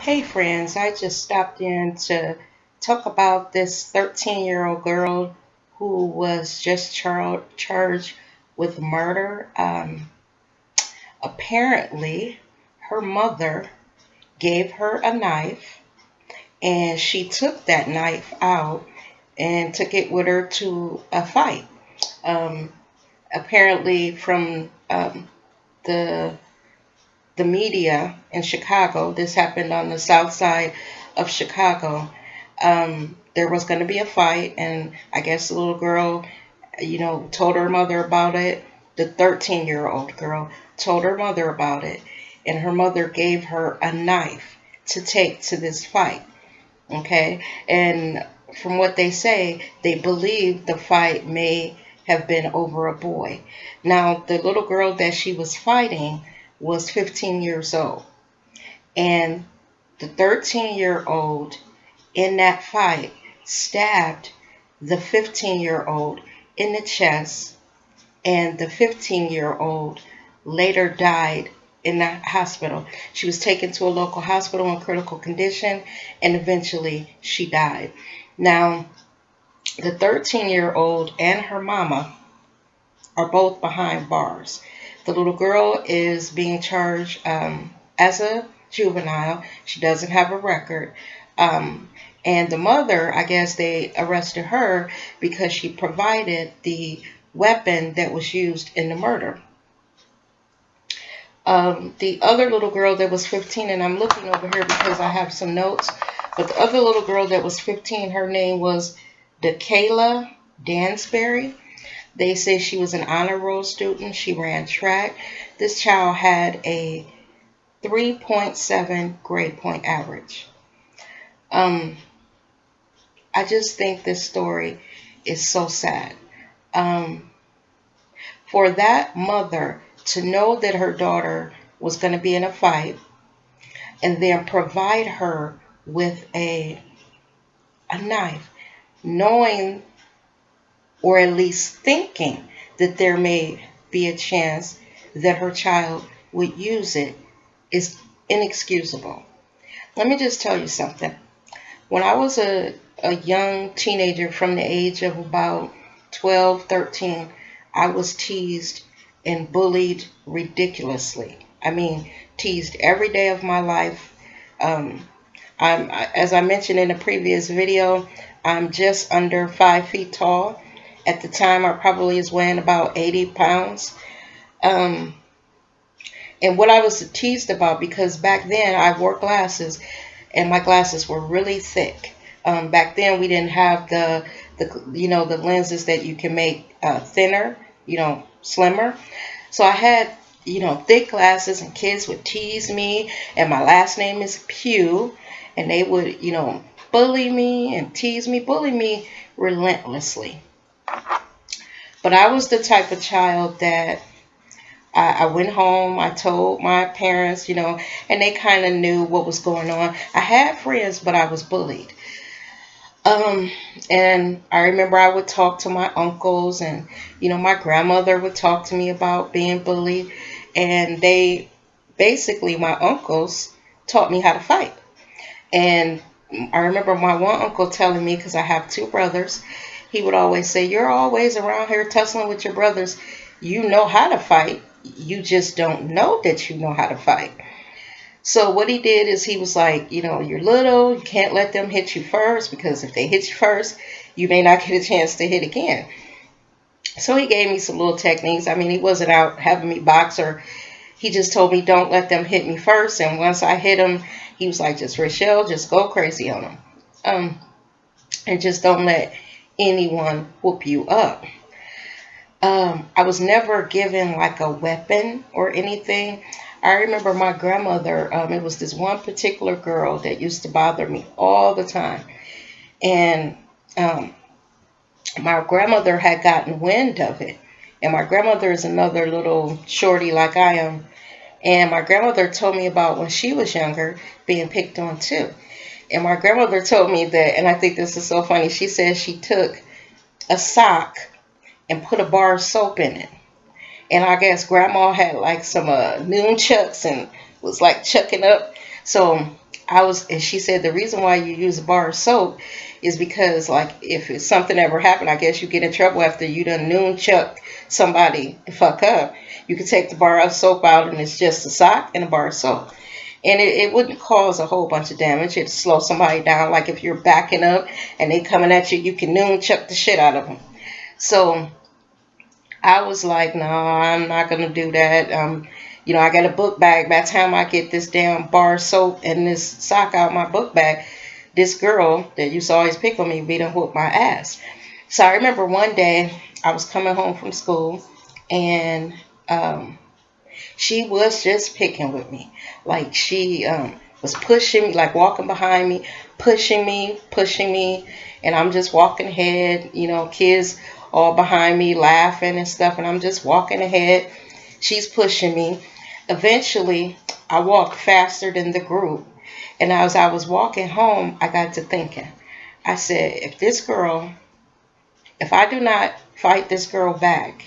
Hey friends, I just stopped in to talk about this 13-year-old girl who was just charged with murder. Apparently, her mother gave her a knife and she took that knife out and took it with her to a fight. Um, Apparently, from the the media in Chicago, this happened on the south side of Chicago. There was going to be a fight, and I guess the little girl, told her mother about it. The 13-year-old girl told her mother about it, and her mother gave her a knife to take to this fight. Okay, and from what they say, they believe the fight may have been over a boy. Now, the little girl that she was fighting was 15 years old, and the 13-year-old in that fight stabbed the 15-year-old in the chest, and the 15-year-old later died in the hospital. She was taken to a local hospital in critical condition, and eventually she died. Now, the 13-year-old and her mama are both behind bars. The little girl is being charged as a juvenile. She doesn't have a record. And the mother, I guess they arrested her because she provided the weapon that was used in the murder. The other little girl that was 15, and I'm looking over here because I have some notes, but the other little girl that was 15, her name was DeKayla Dansbury. They say she was an honor roll student. She ran track. This child had a 3.7 grade point average. I just think this story is so sad. Um, for that mother to know that her daughter was going to be in a fight and then provide her with a knife, knowing or at least thinking that there may be a chance that her child would use it, is inexcusable. Let me just tell you something. When I was a young teenager from the age of about 12, 13, I was teased and bullied ridiculously. I mean, teased every day of my life. Um, as I mentioned in a previous video, I'm just under 5 feet tall. At the time, I probably was weighing about 80 pounds. Um, and what I was teased about, because back then I wore glasses, and my glasses were really thick. Back then we didn't have the lenses that you can make thinner, slimmer. So I had thick glasses, and kids would tease me, and my last name is Pugh, and they would bully me and tease me, bully me relentlessly. But I was the type of child that I went home, I told my parents, and they kind of knew what was going on. I had friends, but I was bullied. Um, and I remember I would talk to my uncles, and, my grandmother would talk to me about being bullied. And my uncles taught me how to fight. And I remember my one uncle telling me, because I have two brothers, he would always say, "You're always around here tussling with your brothers. You know how to fight. You just don't know that you know how to fight." So what he did is he was like, "You're little. You can't let them hit you first, because if they hit you first, you may not get a chance to hit again." So he gave me some little techniques. I mean, he wasn't out having me box, or he just told me, "Don't let them hit me first." And once I hit him, he was like, "Just Rochelle, just go crazy on them. And just don't let anyone whoop you up." I was never given like a weapon or anything. I remember my grandmother, it was this one particular girl that used to bother me all the time. And um, my grandmother had gotten wind of it. And my grandmother is another little shorty like I am. And my grandmother told me about when she was younger being picked on too. And my grandmother told me that, and I think this is so funny, she said she took a sock and put a bar of soap in it. And I guess grandma had like some noon chucks and was like chucking up. So And she said the reason why you use a bar of soap is because, like, if it's something ever happened, I guess you get in trouble after you done noon chuck somebody and fuck up. You can take the bar of soap out and it's just a sock and a bar of soap. And it wouldn't cause a whole bunch of damage. It'd slow somebody down. Like if you're backing up and they coming at you, you can noon chuck the shit out of them. So I was like, no, I'm not gonna do that. I got a book bag. By the time I get this damn bar of soap and this sock out my book bag, this girl that used to always pick on me be done whoop my ass. So I remember one day I was coming home from school and she was just picking with me. Like she was pushing me, like walking behind me, pushing me, and I'm just walking ahead, kids all behind me laughing and stuff, and I'm just walking ahead. She's pushing me. Eventually, I walked faster than the group, and as I was walking home, I got to thinking. I said, if I do not fight this girl back,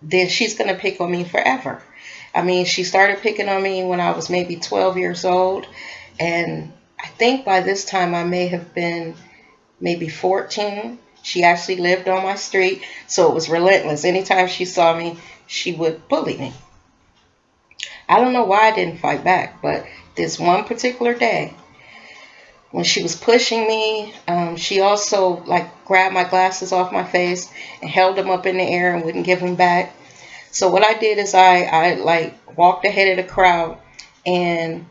then she's going to pick on me forever. I mean, she started picking on me when I was maybe 12 years old. And I think by this time I may have been maybe 14. She actually lived on my street. So it was relentless. Anytime she saw me, she would bully me. I don't know why I didn't fight back. But this one particular day, when she was pushing me, she also like grabbed my glasses off my face and held them up in the air and wouldn't give them back. So what I did is I like walked ahead of the crowd, and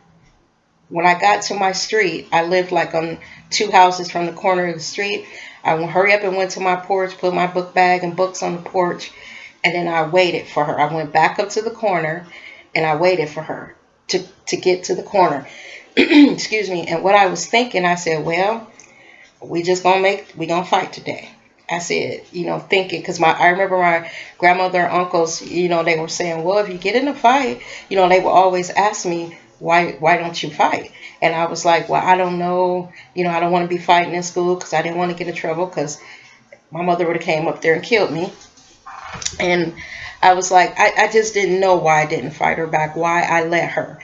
when I got to my street, I lived like on two houses from the corner of the street. I would hurry up and went to my porch, put my book bag and books on the porch, and then I waited for her. I went back up to the corner and I waited for her to get to the corner. Excuse me. And what I was thinking, I said, well, we gonna fight today. I said, thinking, because I remember my grandmother and uncles, they were saying, well, if you get in a fight, they would always ask me, why don't you fight? And I was like, well, I don't know, I don't want to be fighting in school because I didn't want to get in trouble because my mother would have came up there and killed me. And I was like, I just didn't know why I didn't fight her back, why I let her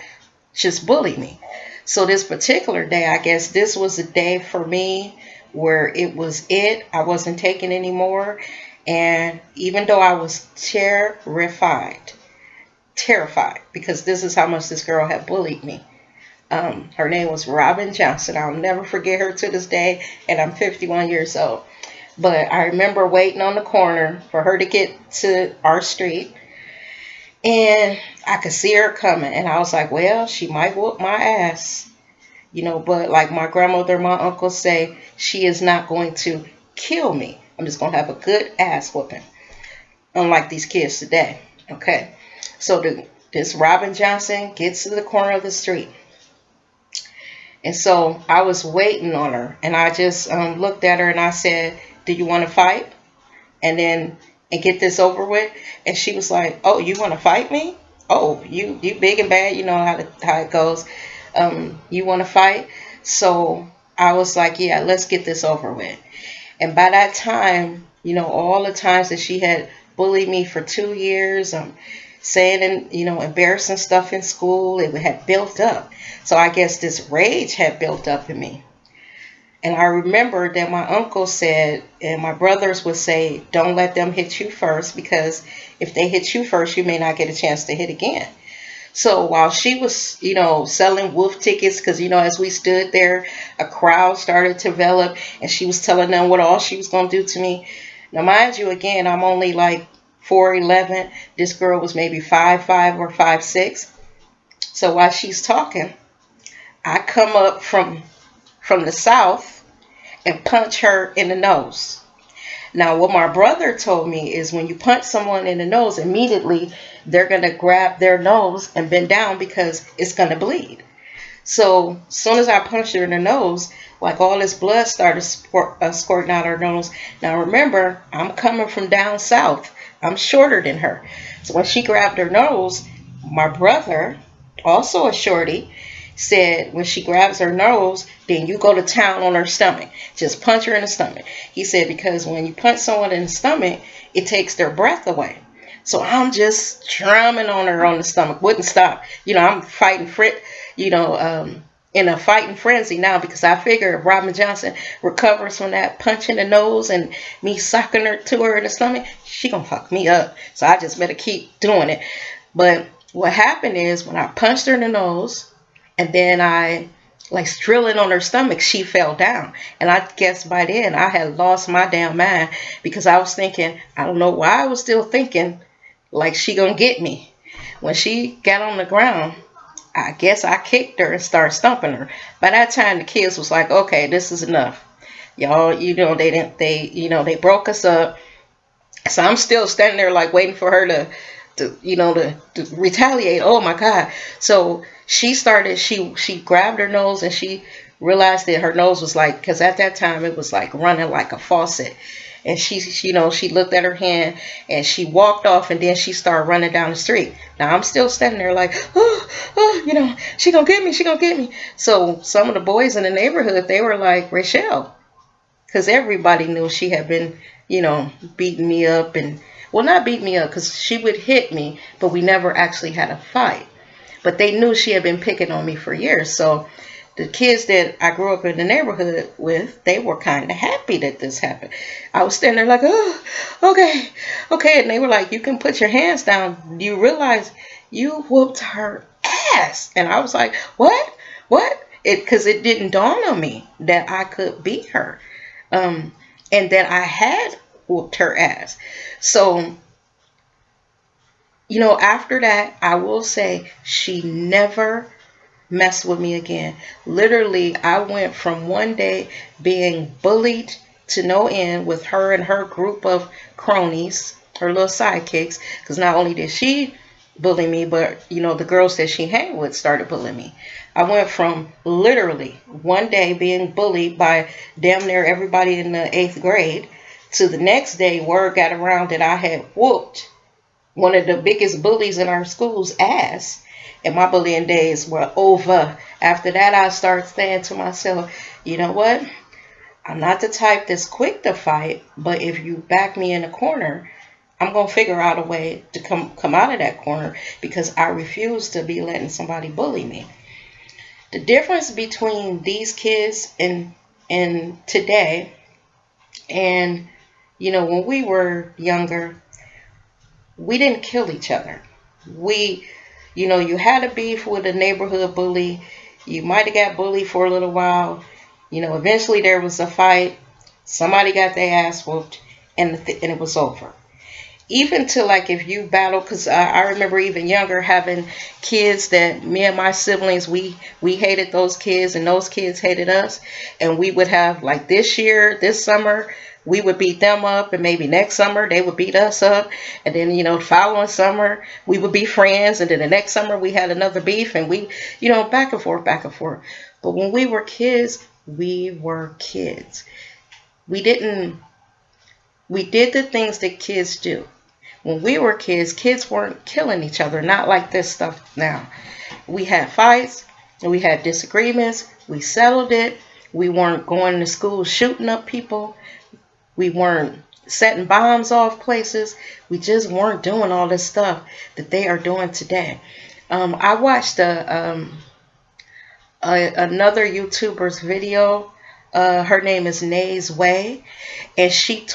just bully me. So this particular day, I guess this was a day for me where it was it. I wasn't taking anymore. And even though I was terrified, because this is how much this girl had bullied me. Her name was Robin Johnson. I'll never forget her to this day, and I'm 51 years old. But I remember waiting on the corner for her to get to our street, and I could see her coming, and I was like, well, she might whoop my ass. But like my grandmother and my uncle say, she is not going to kill me. I'm just going to have a good ass whooping. Unlike these kids today. Okay. So this Robin Johnson gets to the corner of the street. And so I was waiting on her. And I just looked at her and I said, do you want to fight? And get this over with? And she was like, oh, you want to fight me? Oh, you big and bad. You know how it goes. You want to fight? So I was like, yeah, let's get this over with. And by that time, all the times that she had bullied me for 2 years, saying and embarrassing stuff in school, it had built up. So I guess this rage had built up in me. And I remember that my uncle said, and my brothers would say, don't let them hit you first, because if they hit you first, you may not get a chance to hit again. So while she was, selling wolf tickets, because, as we stood there, a crowd started to develop, and she was telling them what all she was going to do to me. Now, mind you, again, I'm only like 4'11". This girl was maybe 5'5" or 5'6". So while she's talking, I come up from the south and punch her in the nose. Now, what my brother told me is when you punch someone in the nose, immediately they're going to grab their nose and bend down because it's going to bleed. So as soon as I punched her in the nose, like all this blood started squirting out her nose. Now, remember, I'm coming from down south. I'm shorter than her. So when she grabbed her nose, my brother, also a shorty, said when she grabs her nose, then you go to town on her stomach. Just punch her in the stomach. He said because when you punch someone in the stomach, it takes their breath away. So I'm just drumming on her on the stomach. Wouldn't stop. I'm fighting in a fighting frenzy now because I figure if Robin Johnson recovers from that punch in the nose and me socking her to her in the stomach, she gonna fuck me up. So I just better keep doing it. But what happened is when I punched her in the nose and then I like drilling on her stomach, she fell down. And I guess by then I had lost my damn mind because I was thinking, I don't know why I was still thinking like she gonna get me. When she got on the ground, I guess I kicked her and started stomping her. By that time, the kids was like, okay, this is enough. Y'all, they broke us up. So I'm still standing there like waiting for her to retaliate. Oh my God. So she grabbed her nose and she realized that her nose was like, because at that time it was like running like a faucet. And she looked at her hand and she walked off and then she started running down the street. Now I'm still standing there like, she gonna get me, she gonna get me. So some of the boys in the neighborhood, they were like, Rachel, because everybody knew she had been, beating me up and, well, not beat me up because she would hit me, but we never actually had a fight. But they knew she had been picking on me for years. So the kids that I grew up in the neighborhood with, they were kind of happy that this happened. I was standing there like, oh, okay, okay. And they were like, you can put your hands down. You realize you whooped her ass. And I was like, what? What? Because it didn't dawn on me that I could beat her. And that I had whooped her ass. So, after that, I will say she never messed with me again. Literally, I went from one day being bullied to no end with her and her group of cronies, her little sidekicks, because not only did she bully me, but the girls that she hang with started bullying me. I went from literally one day being bullied by damn near everybody in the 8th grade to the next day word got around that I had whooped one of the biggest bullies in our school's ass. And my bullying days were over. After that, I started saying to myself, you know what? I'm not the type that's quick to fight, but if you back me in a corner, I'm going to figure out a way to come out of that corner because I refuse to be letting somebody bully me. The difference between these kids and today and, when we were younger, we didn't kill each other. You had a beef with a neighborhood bully. You might have got bullied for a little while. Eventually there was a fight. Somebody got their ass whooped and it was over. Even to like if you battle, because I remember even younger having kids that me and my siblings, we hated those kids and those kids hated us. And we would have like this summer, we would beat them up and maybe next summer they would beat us up. And then, the following summer we would be friends. And then the next summer we had another beef and we, back and forth, back and forth. But when we were kids, we were kids. We did the things that kids do. When we were kids, kids weren't killing each other, not like this stuff now. We had fights, and we had disagreements, we settled it. We weren't going to school shooting up people. We weren't setting bombs off places. We just weren't doing all this stuff that they are doing today. I watched another YouTuber's video. Her name is Nay's Way, and she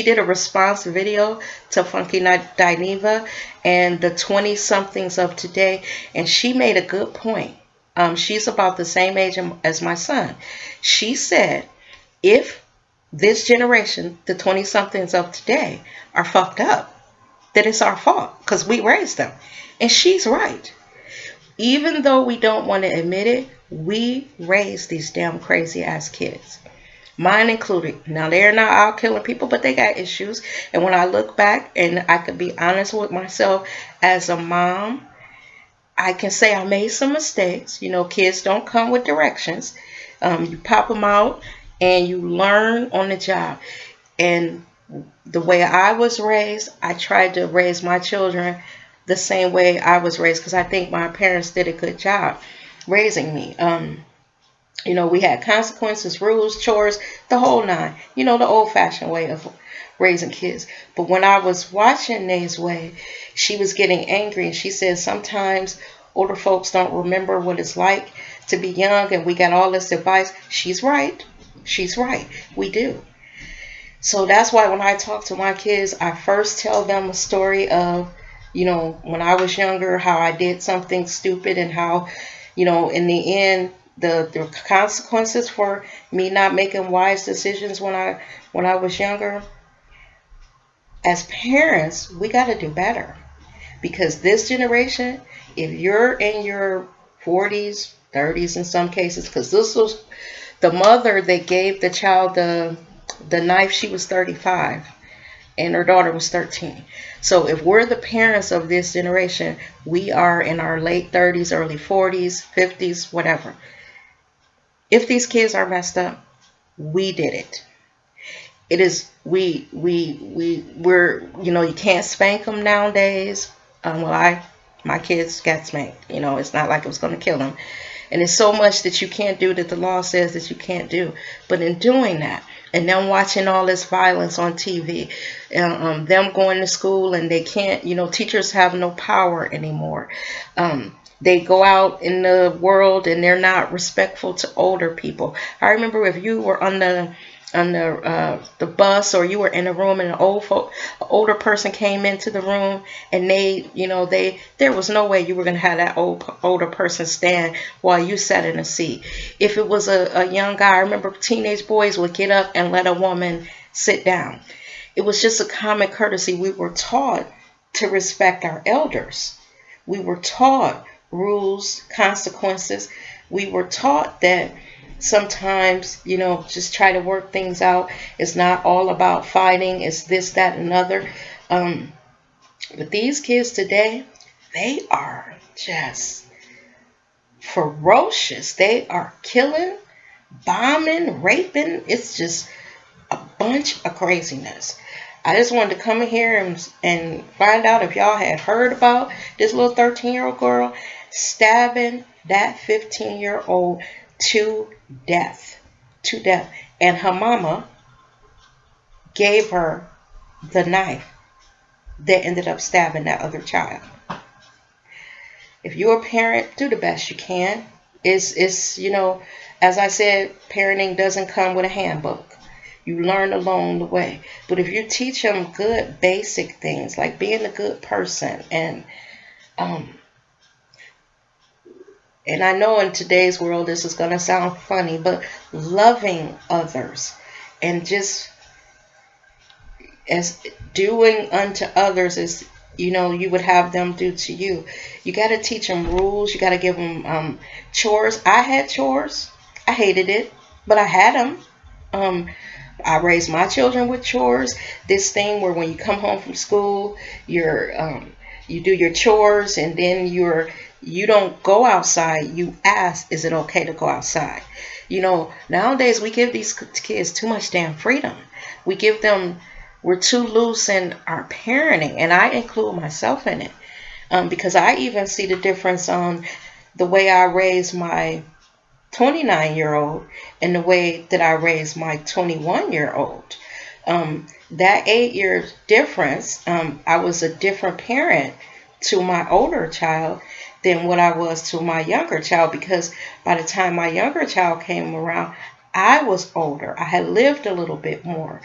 did a response video to Funky Dineva and the 20-somethings of today, and she made a good point. She's about the same age as my son. She said, if this generation, the 20-somethings of today, are fucked up, then it's our fault because we raised them. And she's right. Even though we don't want to admit it, we raised these damn crazy ass kids. Mine included. Now, they're not out killing people, but they got issues. And when I look back and I could be honest with myself as a mom, I can say I made some mistakes. Kids don't come with directions. You pop them out and you learn on the job. And the way I was raised, I tried to raise my children the same way I was raised because I think my parents did a good job raising me. We had consequences, rules, chores, the whole nine. The old-fashioned way of raising kids. But when I was watching Nay's Way, she was getting angry and she said sometimes older folks don't remember what it's like to be young and we got all this advice. She's right. She's right. We do. So that's why when I talk to my kids, I first tell them a story of, when I was younger, how I did something stupid and how, in the end, the consequences for me not making wise decisions when I was younger. As parents, we got to do better because this generation, if you're in your 40s, 30s in some cases, because this was the mother that gave the child the knife, she was 35 and her daughter was 13. So if we're the parents of this generation, we are in our late 30s, early 40s, 50s, whatever. If these kids are messed up, we did it. It is we're you can't spank them nowadays. My kids got spanked. It's not like it was going to kill them. And it's so much that you can't do that the law says that you can't do. But in doing that, and them watching all this violence on TV, them going to school and they can't, teachers have no power anymore. They go out in the world and they're not respectful to older people. I remember if you were on the bus or you were in a room and an older person came into the room and there was no way you were going to have that older person stand while you sat in a seat. If it was a young guy, I remember teenage boys would get up and let a woman sit down. It was just a common courtesy. We were taught to respect our elders. We were taught rules, consequences. We were taught that sometimes, just try to work things out. It's not all about fighting. It's this, that, and another. But these kids today, they are just ferocious. They are killing, bombing, raping. It's just a bunch of craziness. I just wanted to come in here and find out if y'all had heard about this little 13-year-old girl stabbing that 15-year-old to death. And her mama gave her the knife that ended up stabbing that other child. If you're a parent, do the best you can. It's as I said, parenting doesn't come with a handbook. You learn along the way. But if you teach them good basic things like being a good person and I know in today's world this is going to sound funny, but loving others and just as doing unto others as you would have them do to you. You got to teach them rules. You got to give them chores. I had chores. I hated it, but I had them. I raised my children with chores. This thing where when you come home from school, you do your chores and then you don't go outside. You ask, is it okay to go outside? Nowadays we give these kids too much damn freedom. We're too loose in our parenting, and I include myself in it because I even see the difference on the way I raise my 29-year-old and the way that I raised my 21-year-old. That 8-year difference, I was a different parent to my older child than what I was to my younger child, because by the time my younger child came around, I was older. I had lived a little bit more,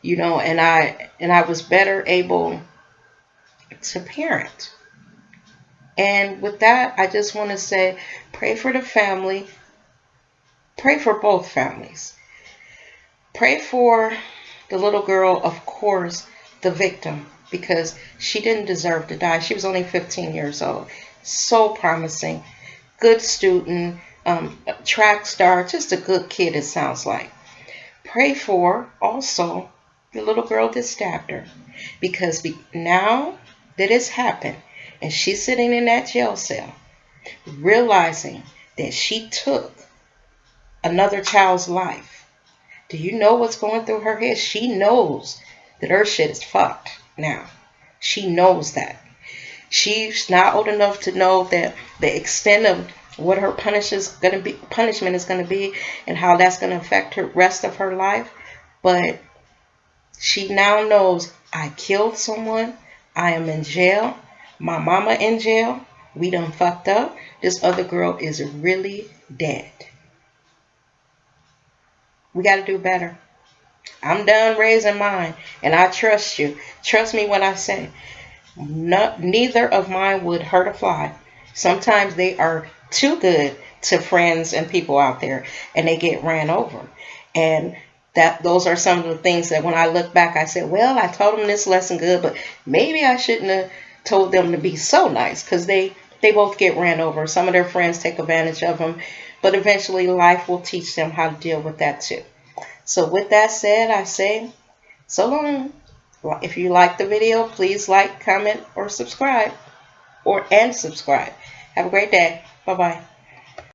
and I was better able to parent. And with that, I just want to say, pray for the family. Pray for both families. Pray for the little girl, of course, the victim, because she didn't deserve to die. She was only 15 years old. So promising. Good student, track star, just a good kid, it sounds like. Pray for also the little girl that stabbed her, because now that it's happened and she's sitting in that jail cell, realizing that she took another child's life. Do you know what's going through her head? She knows that her shit is fucked now. She knows that. She's not old enough to know that the extent of what her punishment is going to be and how that's going to affect her rest of her life. But she now knows, I killed someone. I am in jail. My mama in jail. We done fucked up. This other girl is really dead. We got to do better. I'm done raising mine, and I trust you. Trust me when I say neither of mine would hurt a fly. Sometimes they are too good to friends and people out there, and they get ran over. And those are some of the things that when I look back, I said, well, I told them this lesson good, but maybe I shouldn't have told them to be so nice, because they both get ran over. Some of their friends take advantage of them, but eventually life will teach them how to deal with that too. So with that said, I say so long. If you like the video, please like, comment, or subscribe, and subscribe. Have a great day. Bye-bye.